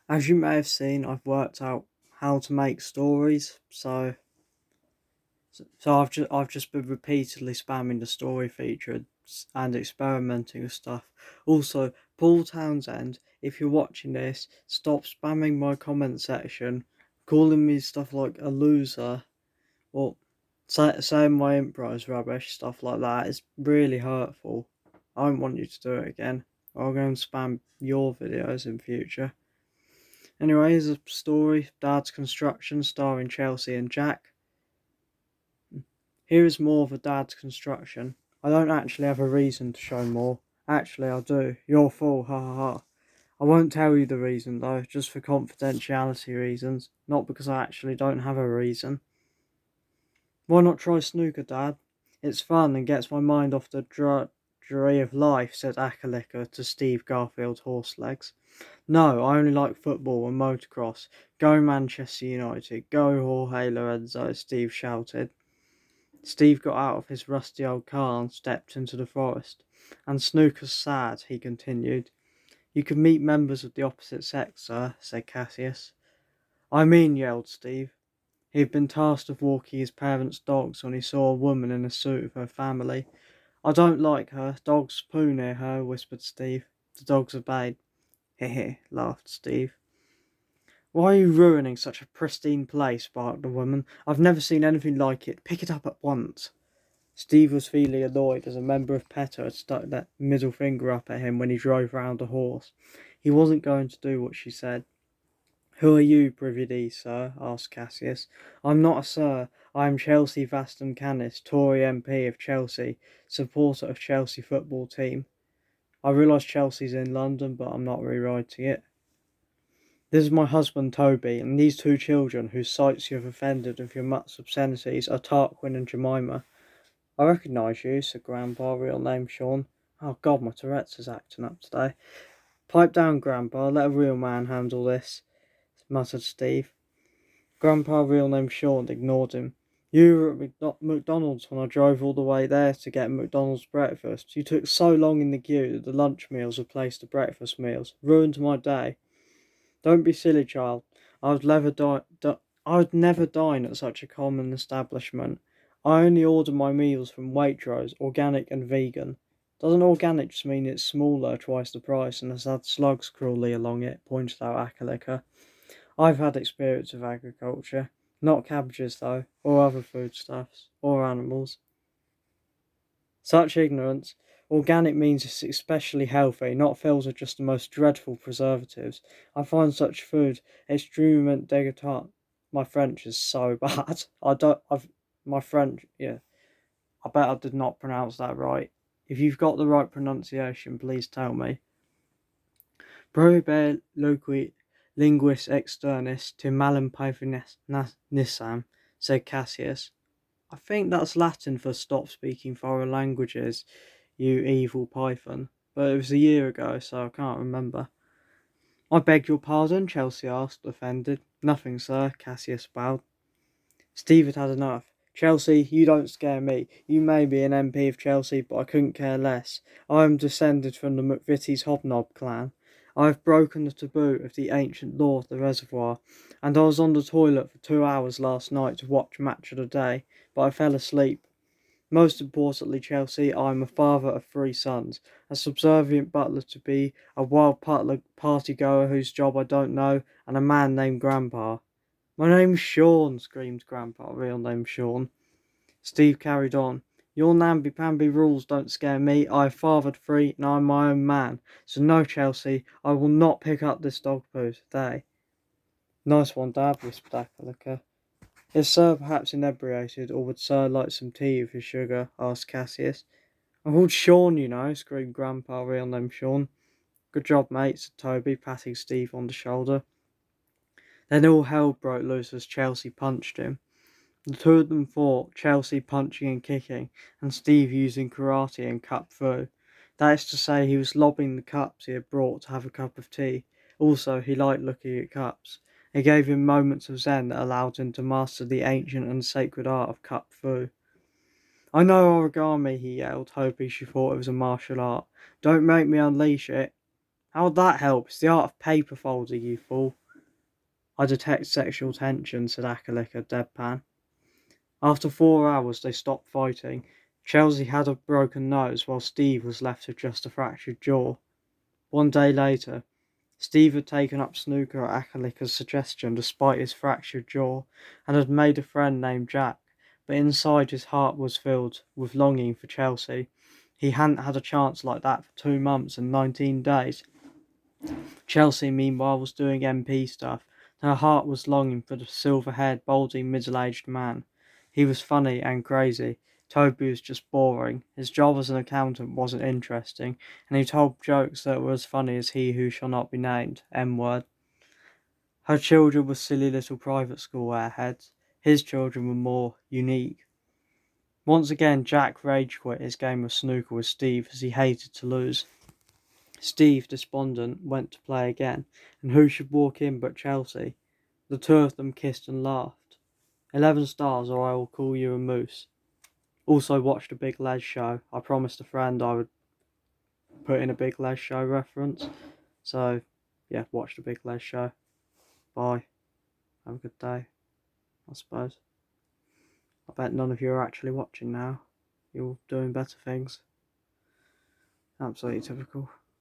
As you may have seen, I've worked out how to make stories. So I've just been repeatedly spamming the story feature and experimenting with stuff. Also, Paul Townsend, if you're watching this, stop spamming my comment section, calling me stuff like a loser or saying my improv is rubbish, stuff like that. It's really hurtful. I don't want you to do it again. I'll go and spam your videos in future. Anyway, here's a story, Dad's Construction, starring Chelsea and Jack. Here is more of a Dad's Construction. I don't actually have a reason to show more. Actually, I do. You're a fool, ha ha ha. I won't tell you the reason though, just for confidentiality reasons, not because I actually don't have a reason. Why not try snooker, Dad? It's fun and gets my mind off the drudgery of life, said Akalika to Steve Garfield's horselegs. No, I only like football and motocross. Go Manchester United. Go Jorge Lorenzo, Steve shouted. Steve got out of his rusty old car and stepped into the forest. And snooker's sad, he continued. You could meet members of the opposite sex, sir, said Cassius. I mean, yelled Steve. He had been tasked with walking his parents' dogs when he saw a woman in a suit of her family. I don't like her. Dogs poo near her, whispered Steve. The dogs obeyed. Heh, laughed Steve. Why are you ruining such a pristine place? Barked the woman. I've never seen anything like it. Pick it up at once. Steve was feeling annoyed as a member of PETA had stuck that middle finger up at him when he drove round a horse. He wasn't going to do what she said. Who are you, Brigadier, sir? Asked Cassius. I'm not a sir. I am Chelsea Vaston Canis, Tory MP of Chelsea, supporter of Chelsea football team. I realise Chelsea's in London, but I'm not rewriting it. This is my husband Toby, and these two children whose sights you have offended with your mutt's obscenities are Tarquin and Jemima. I recognise you, said Grandpa, real name Sean. Oh God, my Tourette's is acting up today. Pipe down, Grandpa, let a real man handle this, muttered Steve. Grandpa, real name Sean, ignored him. You were at McDonald's when I drove all the way there to get McDonald's breakfast. You took so long in the queue that the lunch meals replaced the breakfast meals. Ruined my day. Don't be silly, child. I would never dine at such a common establishment. I only order my meals from Waitrose, organic and vegan. Doesn't organic just mean it's smaller, twice the price, and has had slugs crawling along it? Pointed out Akalika. I've had experience with agriculture. Not cabbages, though, or other foodstuffs, or animals. Such ignorance. Organic means it's especially healthy, not filled with just the most dreadful preservatives. I find such food extremement dégoûtant. My French is so bad. My French, yeah. I bet I did not pronounce that right. If you've got the right pronunciation, please tell me. Prohibe loqui linguis externis to malum nissam, said Cassius. I think that's Latin for stop speaking foreign languages, you evil python. But it was a year ago, so I can't remember. I beg your pardon, Chelsea asked, offended. Nothing, sir, Cassius bowed. Steve had had enough. Chelsea, you don't scare me. You may be an MP of Chelsea, but I couldn't care less. I am descended from the McVitie's Hobnob clan. I have broken the taboo of the ancient law of the reservoir, and I was on the toilet for 2 hours last night to watch Match of the Day, but I fell asleep. Most importantly, Chelsea, I am a father of 3 sons, a subservient butler to be, a wild party-goer whose job I don't know, and a man named Grandpa. My name's Sean, screamed Grandpa, real name Sean. Steve carried on. Your namby-pamby rules don't scare me. I've fathered 3, and I'm my own man. So no, Chelsea, I will not pick up this dog poo today. Nice one, Dad, whispered Akalika. Is Sir perhaps inebriated, or would Sir like some tea with his sugar? Asked Cassius. I'm called Sean, you know, screamed Grandpa, real name Sean. Good job, mate, said Toby, patting Steve on the shoulder. Then all hell broke loose as Chelsea punched him. The two of them fought, Chelsea punching and kicking, and Steve using karate and cup fu. That is to say, he was lobbing the cups he had brought to have a cup of tea. Also, he liked looking at cups. It gave him moments of zen that allowed him to master the ancient and sacred art of cup fu. I know origami, he yelled, hoping she thought it was a martial art. Don't make me unleash it. How would that help? It's the art of paper folding, you fool. I detect sexual tension, said Akalika, deadpan. After 4 hours, they stopped fighting. Chelsea had a broken nose, while Steve was left with just a fractured jaw. One day later, Steve had taken up snooker at Akalika's suggestion despite his fractured jaw, and had made a friend named Jack, but inside his heart was filled with longing for Chelsea. He hadn't had a chance like that for 2 months and 19 days. Chelsea, meanwhile, was doing MP stuff. Her heart was longing for the silver-haired, balding, middle-aged man. He was funny and crazy. Toby was just boring. His job as an accountant wasn't interesting, and he told jokes that were as funny as he who shall not be named, M-word. Her children were silly little private school airheads. His children were more unique. Once again, Jack rage quit his game of snooker with Steve as he hated to lose. Steve, despondent, went to play again, and who should walk in but Chelsea? The two of them kissed and laughed. 11 stars, or I will call you a moose. Also watched a Big Les show. I promised a friend I would put in a Big Les show reference. So, yeah, watched a Big Les show. Bye. Have a good day, I suppose. I bet none of you are actually watching now. You're doing better things. Absolutely typical.